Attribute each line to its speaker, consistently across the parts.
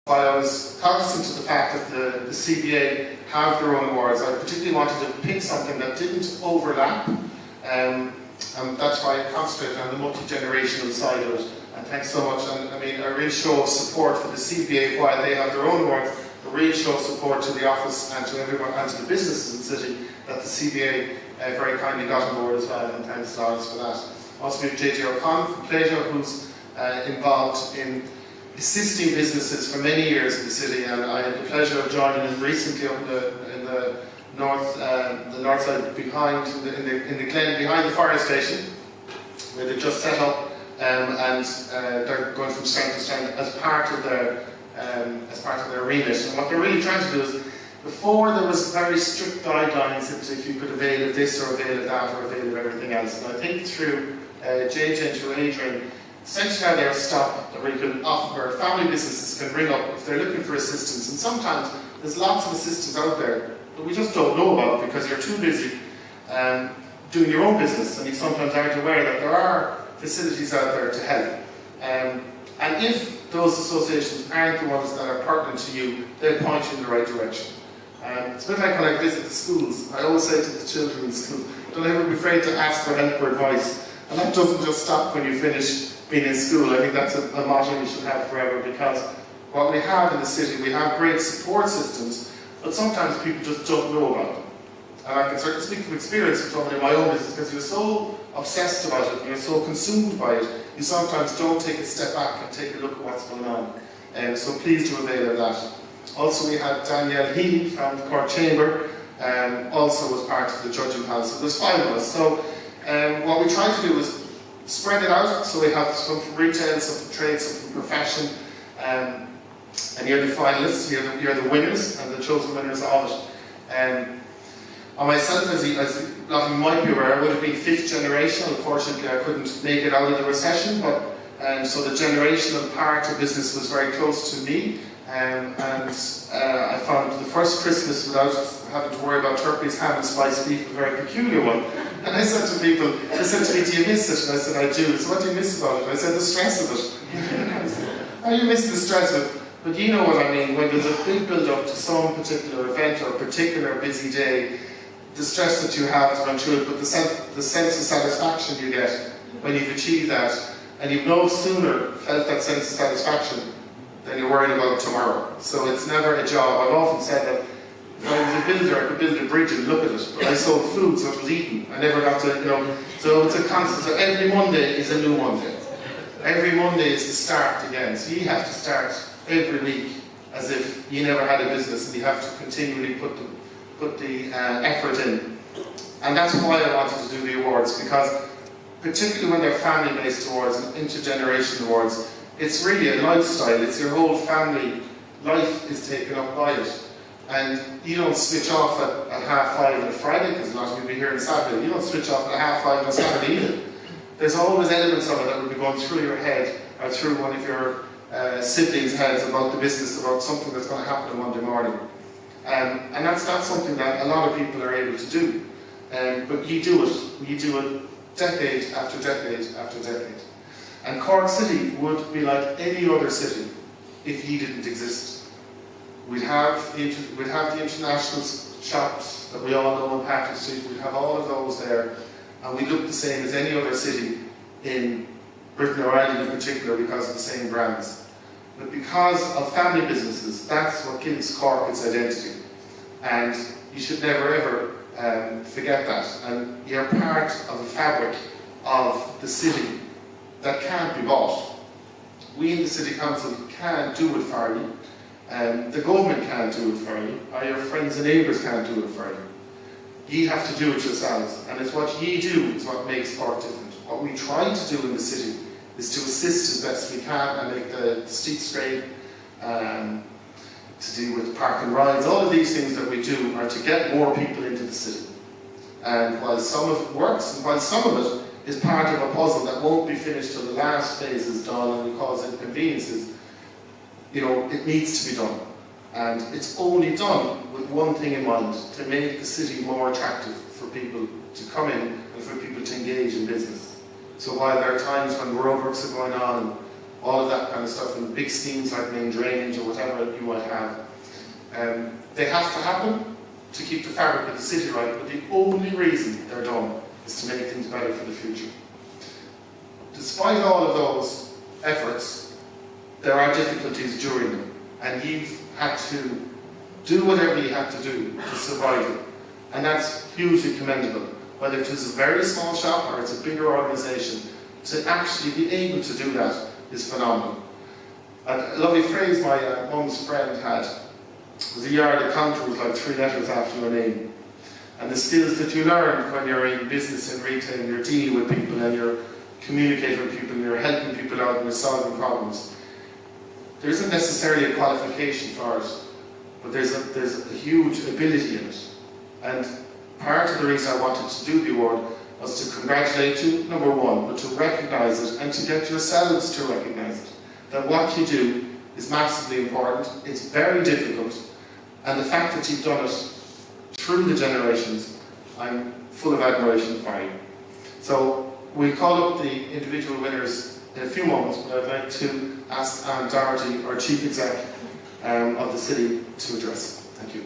Speaker 1: While I was cognizant of the fact that the CBA have their own awards, I particularly wanted to pick something that didn't overlap, and that's why I concentrated on the multi-generational side of it. And thanks so much. And I mean, a real show of support for the CBA while they have their own awards, a real show of support to the office and to everyone and to the businesses in the city that the CBA very kindly got on board as well, and thanks Lawrence for that. Also we have JJ O'Connor from Plato, who's involved in assisting businesses for many years in the city, and I had the pleasure of joining him recently up in the north side behind in the glen behind the fire station, where they just set up, and they're going from strength to strength as part of their remit. And what they're really trying to do is, before there was very strict guidelines into if you could avail of this or avail of that or avail of everything else. And I think through JJ and through Adrian, essentially now they're a stop that we can offer, where family businesses can ring up if they're looking for assistance. And sometimes there's lots of assistance out there that we just don't know about because you're too busy doing your own business, and you sometimes aren't aware that there are facilities out there to help. And if those associations aren't the ones that are pertinent to you, they'll point you in the right direction. It's a bit like when I visit the schools. I always say to the children in school, don't ever be afraid to ask for help or advice. And that doesn't just stop when you finish being in school. I think that's a motto we should have forever, because what we have in the city, we have great support systems, but sometimes people just don't know about them. And I can certainly speak from experience from somebody in my own business, because you're so obsessed about it, and you're so consumed by it, you sometimes don't take a step back and take a look at what's going on. So please do avail of that. Also we had Danielle Healy from the Cork Chamber, also was part of the judging panel. So there's 5 of us. So what we tried to do was spread it out, so we have some from retail, some from trade, some from profession, and you're the finalists, you're the winners, and the chosen winners of it. On myself, as a lot of you might be aware, I would have been 5th generation. Unfortunately, I couldn't make it out of the recession, but so the generational part of business was very close to me, and I found the first Christmas without having to worry about turkeys, ham and spiced beef a very peculiar one. And I said to people, they said to me, do you miss it? And I said, I do. So what do you miss about it? I said, the stress of it. How do you miss the stress of it? But you know what I mean, when there's a big build-up to some particular event or a particular busy day, the stress that you have to run through it, but the sense of satisfaction you get when you've achieved that, and you've no sooner felt that sense of satisfaction than you're worried about tomorrow. So it's never a job. I've often said that if I was a builder, I could build a bridge and look at it, but I sold food, so it was eaten. I never got to, so it's a constant. So every Monday is a new Monday. Every Monday is the start again. So you have to start every week as if you never had a business, and you have to continually put the effort in. And that's why I wanted to do the awards, because particularly when they're family-based awards and intergenerational awards, it's really a lifestyle. It's your whole family life is taken up by it. And you don't switch off at 5:30 on a Friday, because a lot of you will be here on Saturday. You don't switch off at 5:30 on Saturday either. There's always elements of it that will be going through your head, or through one of your siblings' heads, about the business, about something that's going to happen on Monday morning. And that's not something that a lot of people are able to do. But you do it. You do it decade after decade after decade. And Cork City would be like any other city if you didn't exist. We'd have the international shops that we all know on Patrick Street. We'd have all of those there, and we look the same as any other city in Britain or Ireland in particular, because of the same brands. But because of family businesses, that's what gives Cork its identity. And you should never ever forget that. And you're part of the fabric of the city that can't be bought. We in the City Council can't do it for you. The government can't do it for you, or your friends and neighbours can't do it for you. You have to do it yourselves, and it's what you do is what makes Cork different. What we try to do in the city is to assist as best we can and make the streets straight, to deal with park and rides. All of these things that we do are to get more people into the city. And while some of it works, and while some of it is part of a puzzle that won't be finished till the last phase is done and will cause inconveniences, it needs to be done. And it's only done with one thing in mind: to make the city more attractive for people to come in and for people to engage in business. So while there are times when roadworks are going on, all of that kind of stuff, and big schemes like main drainage or whatever you might have. They have to happen to keep the fabric of the city right, but the only reason they're done is to make things better for the future. Despite all of those efforts, there are difficulties during them, and you've had to do whatever you had to do to survive it. And that's hugely commendable. Whether it is a very small shop or it's a bigger organisation, to actually be able to do that is phenomenal. And a lovely phrase my mum's friend had was a yard account was like 3 letters after your name. And the skills that you learn when you're in business and retail, and you're dealing with people and you're communicating with people and you're helping people out and you're solving problems. There isn't necessarily a qualification for it, but there's a huge ability in it. And part of the reason I wanted to do the award was to congratulate you, number one, but to recognise it and to get yourselves to recognise it. That what you do is massively important, it's very difficult, and the fact that you've done it through the generations, I'm full of admiration for you. So we'll call up the individual winners in a few moments, but I'd like to ask Anne Doherty, our Chief Exec of the City, to address. Thank you.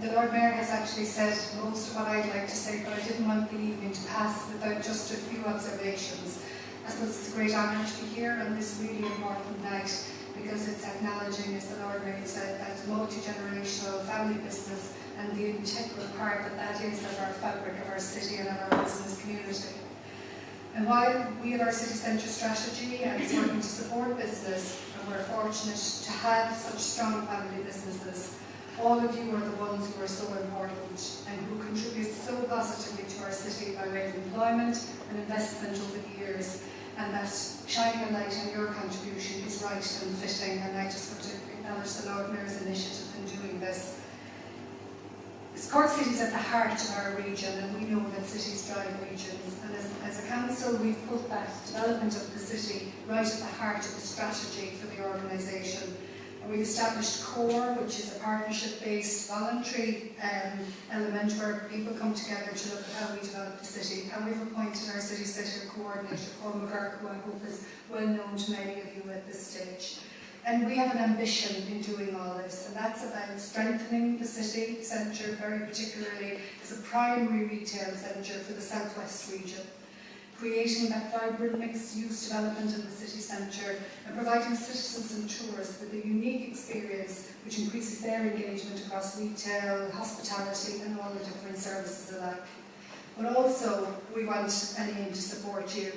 Speaker 2: The Lord Mayor has actually said most of what I'd like to say, but I didn't want the evening to pass without just a few observations. I suppose it's a great honour to be here on this really important night, because it's acknowledging, as the Lord Mayor said, that multi-generational family business and the integral part that is of our fabric of our city and of our business community. And while we have our city centre strategy and it's working to support business, and we're fortunate to have such strong family businesses, all of you are the ones who are so important and who contribute so positively to our city by way of employment and investment over the years, and that shining a light on your contribution is right and fitting, and I just want to acknowledge the Lord Mayor's initiative in doing this. Cork City is at the heart of our region, and we know that cities drive regions, and as a council we've put that development of the city right at the heart of the strategy for the organisation. We've established CORE, which is a partnership-based voluntary element where people come together to look at how we develop the city, and we've appointed our city centre coordinator, Cork, who I hope is well known to many of you at this stage. And we have an ambition in doing all this, and that's about strengthening the city centre, very particularly as a primary retail centre for the southwest region, creating that vibrant mixed-use development in the city centre, and providing citizens and tourists with a unique experience which increases their engagement across retail, hospitality and all the different services alike. But also we want and aim to support you,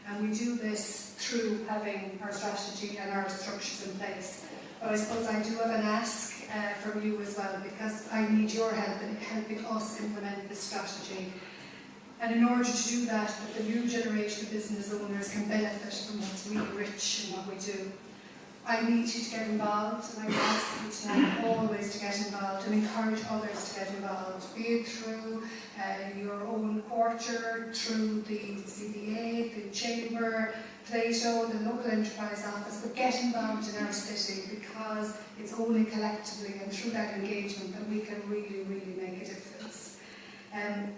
Speaker 2: and we do this through having our strategy and our structures in place. But I suppose I do have an ask from you as well, because I need your help in helping us implement this strategy. And in order to do that the new generation of business owners can benefit from what's really rich in what we do, I need you to get involved, and I ask you tonight always to get involved and encourage others to get involved, be it through your own quarter, through the CBA, the Chamber, Plato, the local enterprise office, but get involved in our city, because it's only collectively and through that engagement that we can really, really make a difference.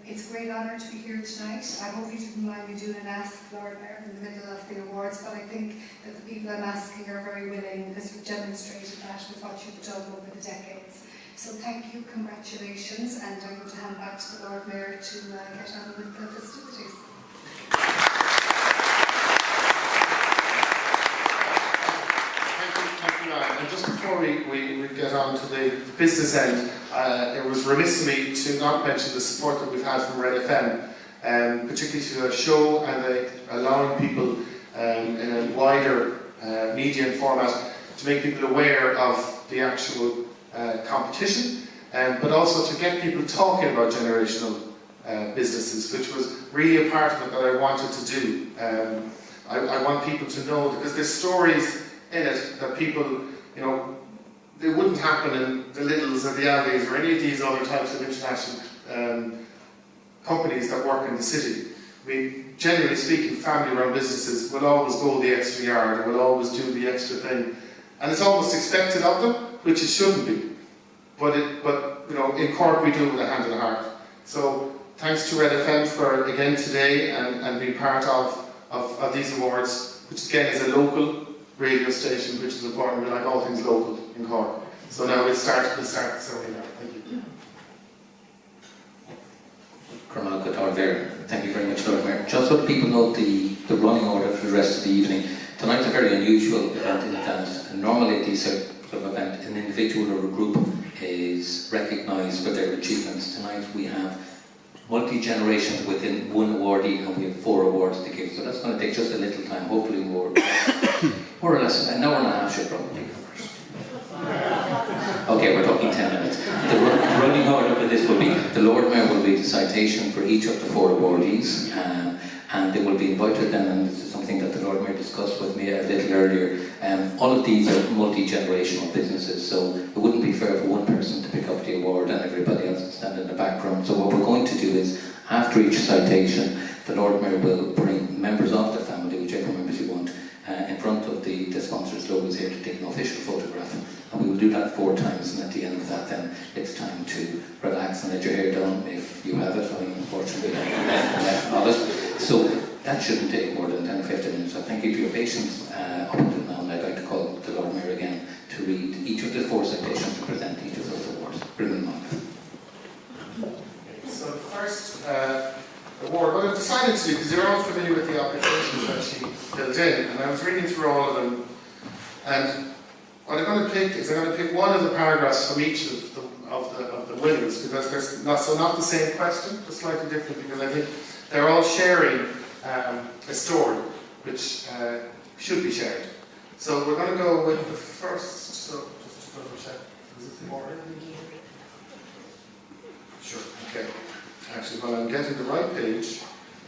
Speaker 2: It's a great honour to be here tonight. I hope you didn't mind me doing an Ask Lord Mayor in the middle of the awards, but I think that the people I'm asking are very willing, because you've demonstrated that with what you've done over the decades. So thank you, congratulations, and I'm going to hand back to the Lord Mayor to get on with the festivities.
Speaker 1: Thank you, Anne. And just before we get on to the business end, it was remiss of me to not mention the support that we've had from Red FM, particularly to a show and allowing people in a wider media format to make people aware of the actual competition, but also to get people talking about generational businesses, which was really a part of it that I wanted to do. I want people to know, because there's stories in it that people, you know, they wouldn't happen in the Lidls or the Aldi's or any of these other types of international companies that work in the city. I mean, generally speaking, family-run businesses will always go the extra yard, or will always do the extra thing, and it's almost expected of them, which it shouldn't be. but you know, in Cork we do it with a hand and a heart. So thanks to Red FM for again today and being part of these awards, which again is a local radio station, which is important. We like all things local in Cork. So now we'll start the ceremony now. Thank you.
Speaker 3: Colonel Qatar there. Thank you very much, Lord Mayor. Just so that people know the running order for the rest of the evening. Tonight's a very unusual event in that normally at these sort of event, an individual or a group is recognised for their achievements. Tonight we have multi-generations within one awardee and we have 4 awards to give. So that's going to take just a little time, hopefully more or less an hour and a half should probably. Okay, we're talking 10 minutes. The running order for this will be, the Lord Mayor will read the citation for each of the 4 awardees, and they will be invited then, and this is something that the Lord Mayor discussed with me a little earlier. All of these are multi-generational businesses, so it wouldn't be fair for one person to pick up the award and everybody else to stand in the background. So what we're going to do is, after each citation, the Lord Mayor will bring members of the family, whichever members you want, in front of the sponsors' logos here to take an official photograph. And we will do that 4 times, and at the end of that then it's time to relax and let your hair down if you have it. I unfortunately have left of it. So that shouldn't take more than 10 or 15 minutes. So thank you for your patience up until now, and I'd like to call the Lord Mayor again to read each of the 4 citations and present each of those awards. Bring them up.
Speaker 1: So the first award, what I've decided to do, because you're all familiar with the applications that she filled in, and I was reading through all of them, and what I'm going to pick is I'm going to pick one of the paragraphs from each of the winners, because there's not the same question, just slightly different, because I think they're all sharing a story which should be shared. So we're going to go with the first. So just to double check, is this the order? Sure. Okay. Actually, when I'm getting the right page,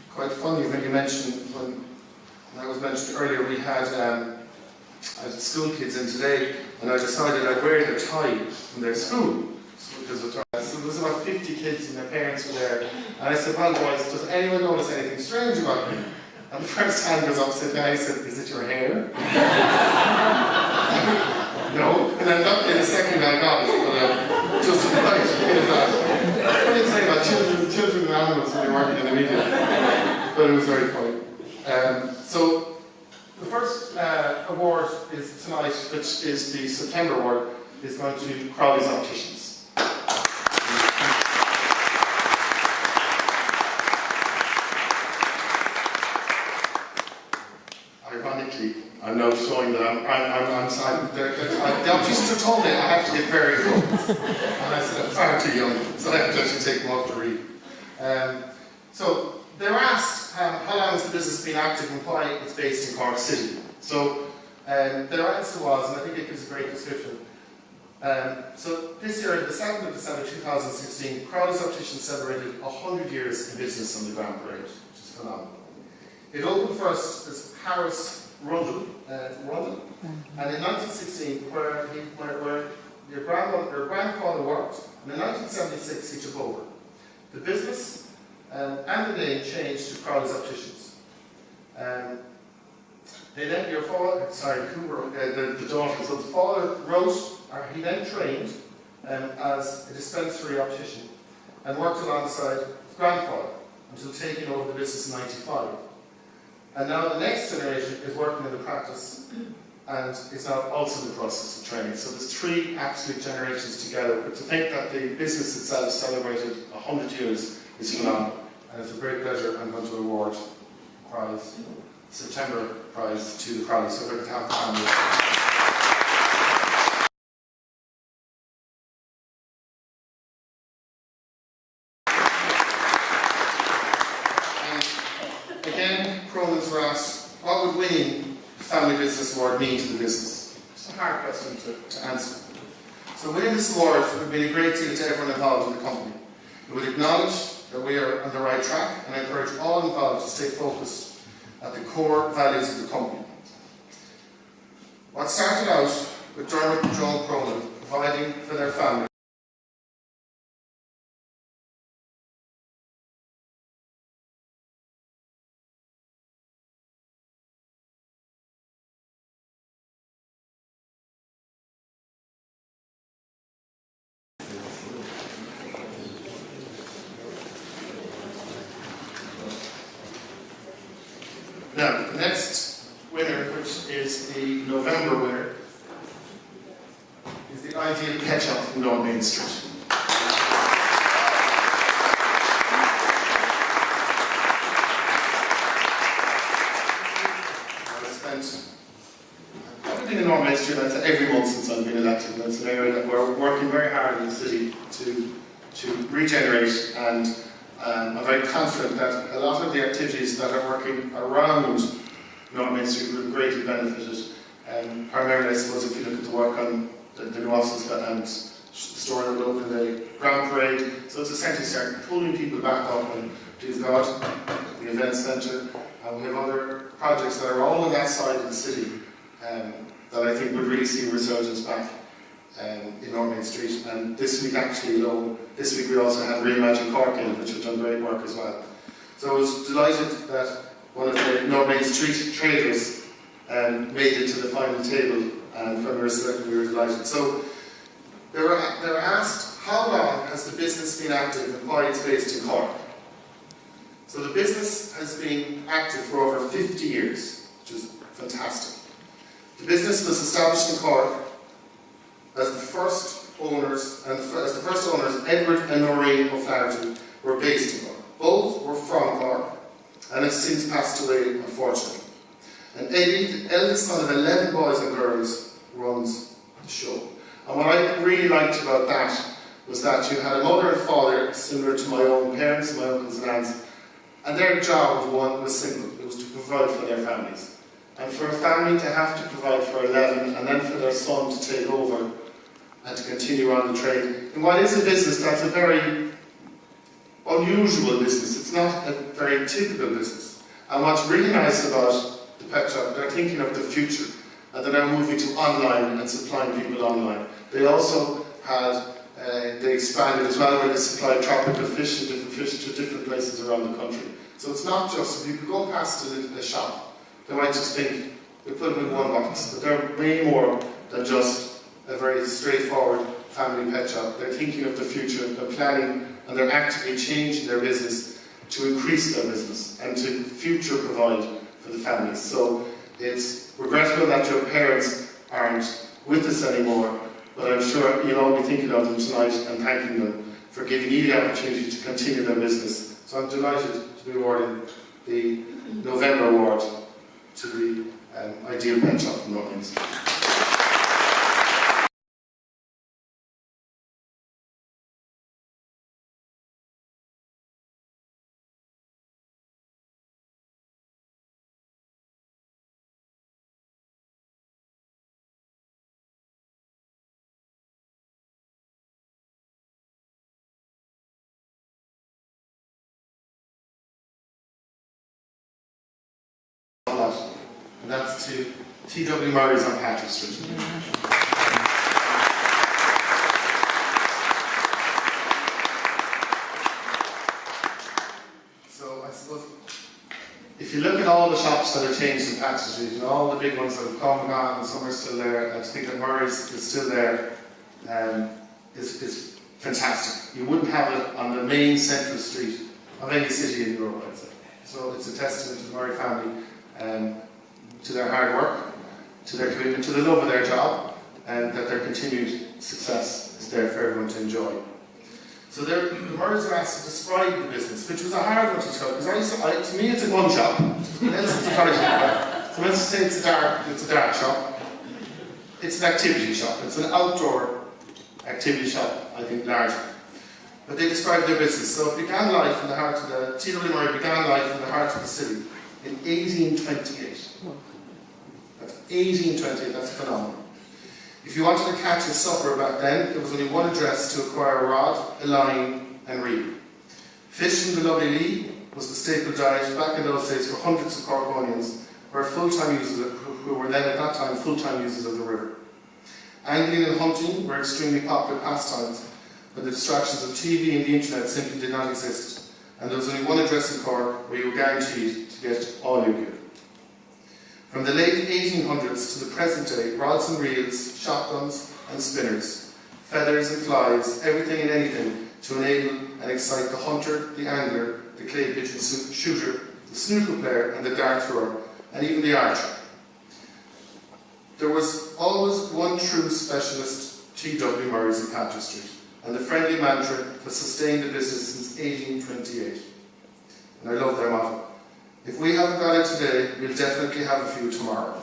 Speaker 1: quite funny when you mentioned, when that was mentioned earlier, we had school kids in today, and I decided I'd wear their tie in their school. So there was about 50 kids and their parents were there, and I said, well boys, does anyone notice anything strange about me? And the first hand goes up, said, I said, is it your hair? No, and then luckily the second guy got it, but just right, what do you say about children and animals when you're working in the media? But it was very funny. So the first award is tonight, which is the September award, is going to Crowley's Opticians. Ironically, I'm now showing that I'm the opticians have told me I have to get very focused. And I said I'm far too young, so I have to actually take them off to read. So they were asked how long has the business been active and why it's based in Cork City. So their answer was, and I think it gives a great description. So this year, the 2nd of December 2016, Crowley's Opticians celebrated 100 years in business on the Grand Parade, which is phenomenal. It opened first as Harris Rundle, and in 1916, where your grandfather worked, and in 1976 he took over. The business and the name changed to Crowley's Opticians. They then, the daughter, so the father wrote, or he then trained as a dispensary optician and worked alongside his grandfather until taking over the business in '95. And now the next generation is working in the practice and is now also in the process of training. So there's 3 absolute generations together. But to think that the business itself celebrated 100 years is phenomenal. And it's a great pleasure. I'm going to award Crowley's September prize to the Crowley. So we're going to have the family. Were asked, what would winning the Family Business Award mean to the business? It's a hard question to answer. So winning this award would mean a great deal to everyone involved in the company. It would acknowledge that we are on the right track and encourage all involved to stay focused at the core values of the company. What started out with Dermot and Joan Cronin providing for their family it's the November winner, is the Ideal Pet Shop from North Main Street. I've been in North Main Street every month since I've been elected, and it's an area that we're working very hard in the city to regenerate, and I'm very confident that a lot of the activities that are working around North Main Street will greatly benefit it. Primarily, I suppose, if you look at the work on the new offices and store that will open the Grand Parade, so it's essentially starting pulling people back up, and please God, the event centre, and we have other projects that are all on that side of the city that I think would really see a resurgence back in North Main Street. And this week actually alone, this week we also had Reimagine Cork in, which have done great work as well. So I was delighted that one of the North Main Street traders made it to the final table, and when we were selected we were delighted. So they were asked, how long has the business been active and why it's based in Cork? So the business has been active for over 50 years, which is fantastic. The business was established in Cork as the first owners, Edward and Noreen O'Flaherty, were based in Cork. Both were from Cork, and have since passed away, unfortunately. And Eddie, the eldest son of 11 boys and girls, runs the show. And what I really liked about that was that you had a mother and father similar to my own parents, my uncles and aunts, and their job was simple. It was to provide for their families. And for a family to have to provide for 11 and then for their son to take over and to continue on the trade, in what is a business that's a very unusual business. It's not a very typical business. And what's really nice about the pet shop, they're thinking of the future, and they're now moving to online and supplying people online. They also had, they expanded as well, where they supply tropical fish and different fish to different places around the country. So it's not just, if you could go past a shop, they might just think, we put them in one box, but they're way more than just a very straightforward family pet shop. They're thinking of the future, they're planning, and they're actively changing their business to increase their business and to future provide for the families. So it's regrettable that your parents aren't with us anymore, but I'm sure you'll all be thinking of them tonight and thanking them for giving you the opportunity to continue their business. So I'm delighted to be awarding the November Award to the Ideal Pet Shop from North Main Street. And that's to T.W. Murray's on Patrick Street. So I suppose, if you look at all the shops that are changed in Patrick Street, and all the big ones that have come and gone, and some are still there, I think that Murray's is still there, is fantastic. You wouldn't have it on the main central street of any city in Europe, I'd say. So it's a testament to the Murray family, to their hard work, to their commitment, to the love of their job, and that their continued success is there for everyone to enjoy. So the Murrays are asked to describe the business, which was a hard one to describe, because to me it's a gun shop. So let's say it's a dart shop. It's an activity shop. It's an outdoor activity shop, I think, largely. But they described their business. So it began life in the heart of the T.W. Murray began life in the heart of the city in 1828. That's 1828, that's phenomenal. If you wanted to catch a supper back then, there was only one address to acquire a rod, a line, and reel. Fish from the lovely Lee was the staple diet back in those days for hundreds of Corkonians, who were then at that time full-time users of the river. Angling and hunting were extremely popular pastimes, but the distractions of TV and the internet simply did not exist, and there was only one address in Cork where you were guaranteed to get all you could. From the late 1800s to the present day, rods and reels, shotguns and spinners, feathers and flies, everything and anything to enable and excite the hunter, the angler, the clay pigeon shooter, the snooker player and the dart thrower, and even the archer. There was always one true specialist, T.W. Murray's in Patrick Street, and the friendly mantra that sustained the business since 1828. And I love their motto. If we haven't got it today, we'll definitely have a few tomorrow.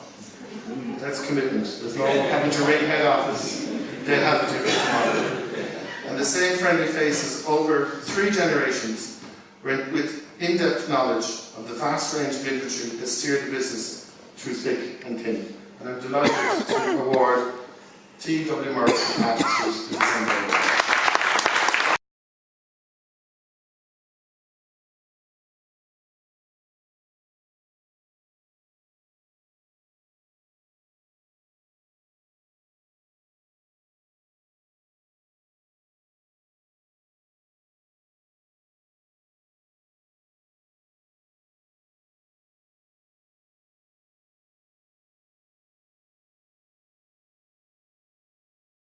Speaker 1: That's commitment. There's no having to ring head office. They'll have it tomorrow. And the same friendly faces over 3 generations with in-depth knowledge of the vast range of industry that steered the business through thick and thin. And I'm delighted to award T.W. Murray and Patrick Street in December.